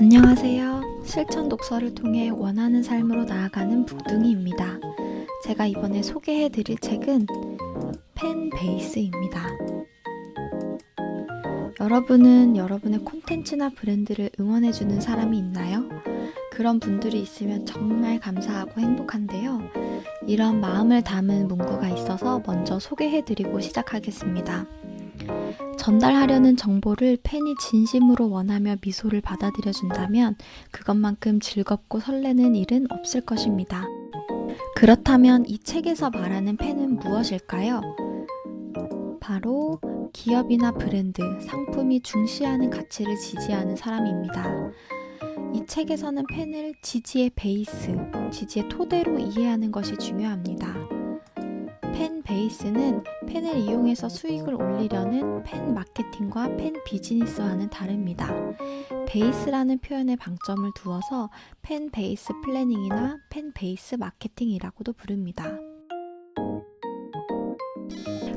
안녕하세요. 실천 독서를 통해 원하는 삶으로 나아가는 북둥이입니다. 제가 이번에 소개해드릴 책은 펜베이스입니다. 여러분은 여러분의 콘텐츠나 브랜드를 응원해주는 사람이 있나요? 그런 분들이 있으면 정말 감사하고 행복한데요. 이런 마음을 담은 문구가 있어서 먼저 소개해드리고 시작하겠습니다. 전달하려는 정보를 팬이 진심으로 원하며 미소를 받아들여준다면 그것만큼 즐겁고 설레는 일은 없을 것입니다. 그렇다면 이 책에서 말하는 팬은 무엇일까요? 바로 기업이나 브랜드, 상품이 중시하는 가치를 지지하는 사람입니다. 이 책에서는 팬을 지지의 베이스, 지지의 토대로 이해하는 것이 중요합니다. 팬 베이스는 팬을 이용해서 수익을 올리려는 팬 마케팅과 팬 비즈니스와는 다릅니다. 베이스라는 표현에 방점을 두어서 팬 베이스 플래닝이나 팬 베이스 마케팅이라고도 부릅니다.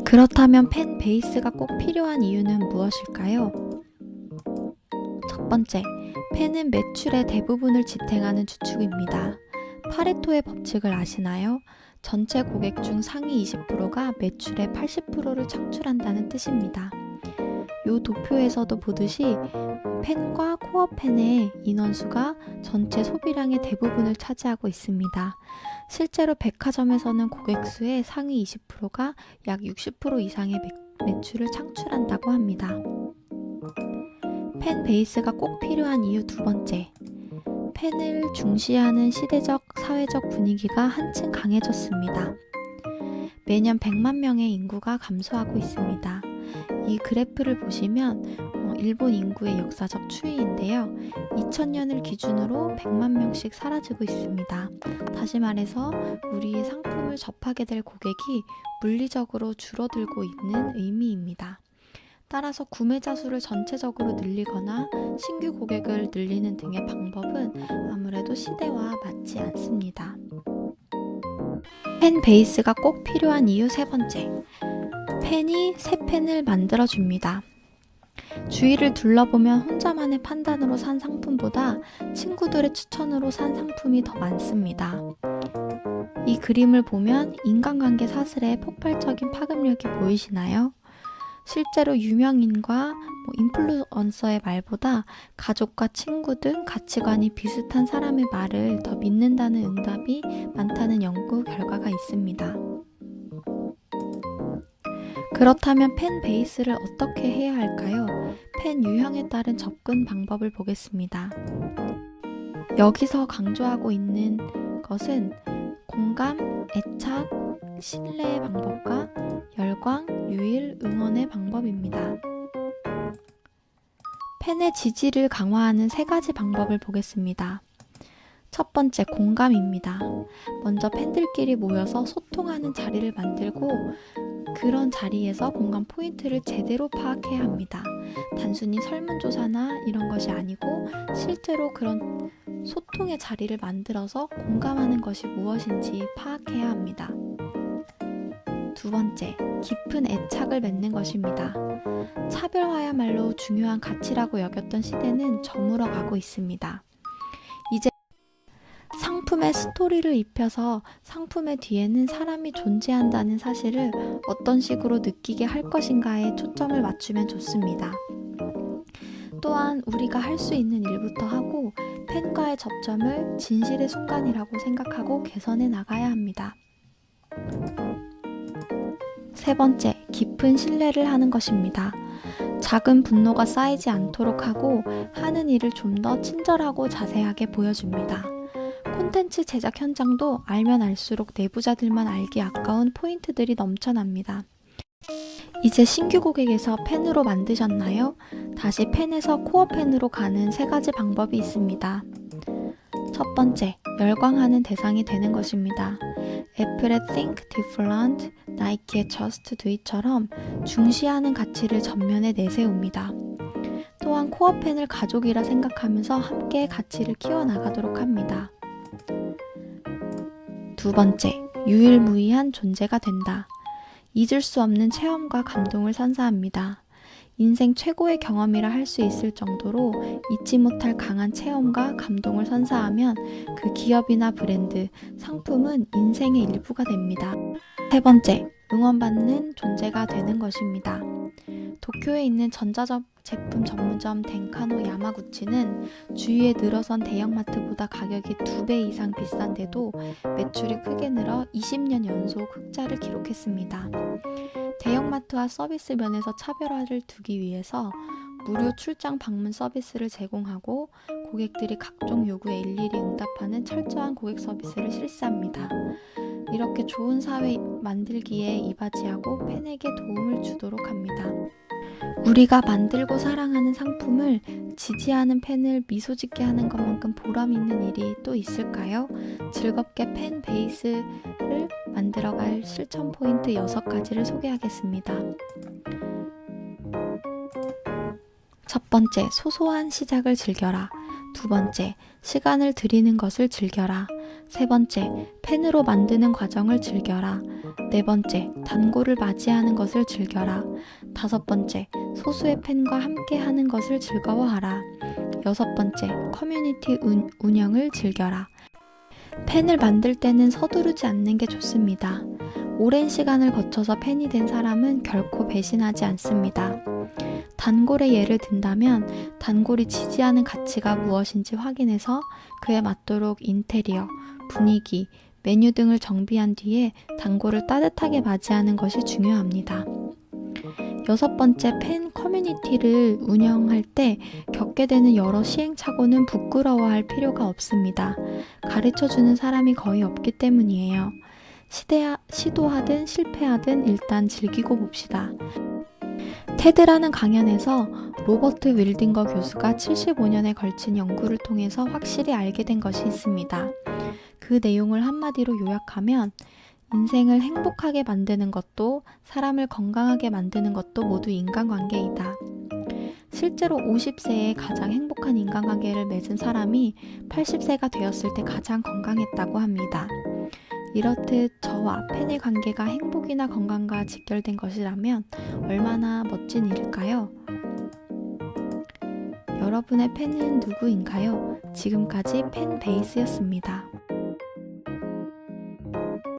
그렇다면 팬 베이스가 꼭 필요한 이유는 무엇일까요? 첫 번째, 팬은 매출의 대부분을 지탱하는 주축입니다. 파레토의 법칙을 아시나요? 전체 고객 중 상위 20%가 매출의 80%를 창출한다는 뜻입니다. 이 도표에서도 보듯이 팬과 코어 팬의 인원수가 전체 소비량의 대부분을 차지하고 있습니다. 실제로 백화점에서는 고객 수의 상위 20%가 약 60% 이상의 매출을 창출한다고 합니다. 팬 베이스가 꼭 필요한 이유 두 번째, 팬을 중시하는 시대적, 사회적 분위기가 한층 강해졌습니다. 매년 100만 명의 인구가 감소하고 있습니다. 이 그래프를 보시면 일본 인구의 역사적 추이인데요. 2000년을 기준으로 100만 명씩 사라지고 있습니다. 다시 말해서 우리의 상품을 접하게 될 고객이 물리적으로 줄어들고 있는 의미입니다. 따라서 구매자 수를 전체적으로 늘리거나 신규 고객을 늘리는 등의 방법은 아무래도 시대와 맞지 않습니다. 팬 베이스가 꼭 필요한 이유 세 번째, 팬이 새 팬을 만들어줍니다. 주위를 둘러보면 혼자만의 판단으로 산 상품보다 친구들의 추천으로 산 상품이 더 많습니다. 이 그림을 보면 인간관계 사슬의 폭발적인 파급력이 보이시나요? 실제로 유명인과 인플루언서의 말보다 가족과 친구 등 가치관이 비슷한 사람의 말을 더 믿는다는 응답이 많다는 연구 결과가 있습니다. 그렇다면 팬 베이스를 어떻게 해야 할까요? 팬 유형에 따른 접근 방법을 보겠습니다. 여기서 강조하고 있는 것은 공감, 애착, 신뢰의 방법과 열광, 유일, 응원의 방법입니다. 팬의 지지를 강화하는 세 가지 방법을 보겠습니다. 첫 번째, 공감입니다. 먼저 팬들끼리 모여서 소통하는 자리를 만들고 그런 자리에서 공감 포인트를 제대로 파악해야 합니다. 단순히 설문조사나 이런 것이 아니고 실제로 그런 소통의 자리를 만들어서 공감하는 것이 무엇인지 파악해야 합니다. 두 번째, 깊은 애착을 맺는 것입니다. 차별화야말로 중요한 가치라고 여겼던 시대는 저물어 가고 있습니다. 이제 상품에 스토리를 입혀서 상품의 뒤에는 사람이 존재한다는 사실을 어떤 식으로 느끼게 할 것인가에 초점을 맞추면 좋습니다. 또한 우리가 할 수 있는 일부터 하고 팬과의 접점을 진실의 순간이라고 생각하고 개선해 나가야 합니다. 세 번째, 깊은 신뢰를 하는 것입니다. 작은 분노가 쌓이지 않도록 하고 하는 일을 좀 더 친절하고 자세하게 보여줍니다. 콘텐츠 제작 현장도 알면 알수록 내부자들만 알기 아까운 포인트들이 넘쳐납니다. 이제 신규 고객에서 팬으로 만드셨나요? 다시 팬에서 코어 팬으로 가는 세 가지 방법이 있습니다. 첫 번째, 열광하는 대상이 되는 것입니다. 애플의 Think Different, 나이키의 Just Do It처럼 중시하는 가치를 전면에 내세웁니다. 또한 코어 팬을 가족이라 생각하면서 함께 가치를 키워나가도록 합니다. 두 번째, 유일무이한 존재가 된다. 잊을 수 없는 체험과 감동을 선사합니다. 인생 최고의 경험이라 할 수 있을 정도로 잊지 못할 강한 체험과 감동을 선사하면 그 기업이나 브랜드, 상품은 인생의 일부가 됩니다. 세 번째, 응원받는 존재가 되는 것입니다. 도쿄에 있는 전자제품 전문점 덴카노 야마구치는 주위에 늘어선 대형마트보다 가격이 2배 이상 비싼데도 매출이 크게 늘어 20년 연속 흑자를 기록했습니다. 대형마트와 서비스 면에서 차별화를 두기 위해서 무료 출장 방문 서비스를 제공하고 고객들이 각종 요구에 일일이 응답하는 철저한 고객 서비스를 실시합니다. 이렇게 좋은 사회 만들기에 이바지하고 팬에게 도움을 주도록 합니다. 우리가 만들고 사랑하는 상품을 지지하는 팬을 미소 짓게 하는 것만큼 보람 있는 일이 또 있을까요? 즐겁게 팬 베이스를 만들어갈 실천 포인트 6가지를 소개하겠습니다. 첫 번째, 소소한 시작을 즐겨라. 두 번째, 시간을 들이는 것을 즐겨라. 세 번째, 팬으로 만드는 과정을 즐겨라. 네 번째, 단골을 맞이하는 것을 즐겨라. 다섯 번째, 소수의 팬과 함께 하는 것을 즐거워하라. 여섯 번째, 커뮤니티 운영을 즐겨라. 팬을 만들 때는 서두르지 않는 게 좋습니다. 오랜 시간을 거쳐서 팬이 된 사람은 결코 배신하지 않습니다. 단골의 예를 든다면 단골이 지지하는 가치가 무엇인지 확인해서 그에 맞도록 인테리어, 분위기, 메뉴 등을 정비한 뒤에 단골을 따뜻하게 맞이하는 것이 중요합니다. 여섯 번째, 팬 커뮤니티를 운영할 때 겪게 되는 여러 시행착오는 부끄러워할 필요가 없습니다. 가르쳐주는 사람이 거의 없기 때문이에요. 시도하든 실패하든 일단 즐기고 봅시다. 테드라는 강연에서 로버트 윌딩거 교수가 75년에 걸친 연구를 통해서 확실히 알게 된 것이 있습니다. 그 내용을 한마디로 요약하면 인생을 행복하게 만드는 것도 사람을 건강하게 만드는 것도 모두 인간관계이다. 실제로 50세에 가장 행복한 인간관계를 맺은 사람이 80세가 되었을 때 가장 건강했다고 합니다. 이렇듯 저와 팬의 관계가 행복이나 건강과 직결된 것이라면 얼마나 멋진 일일까요? 여러분의 팬은 누구인가요? 지금까지 팬 베이스였습니다.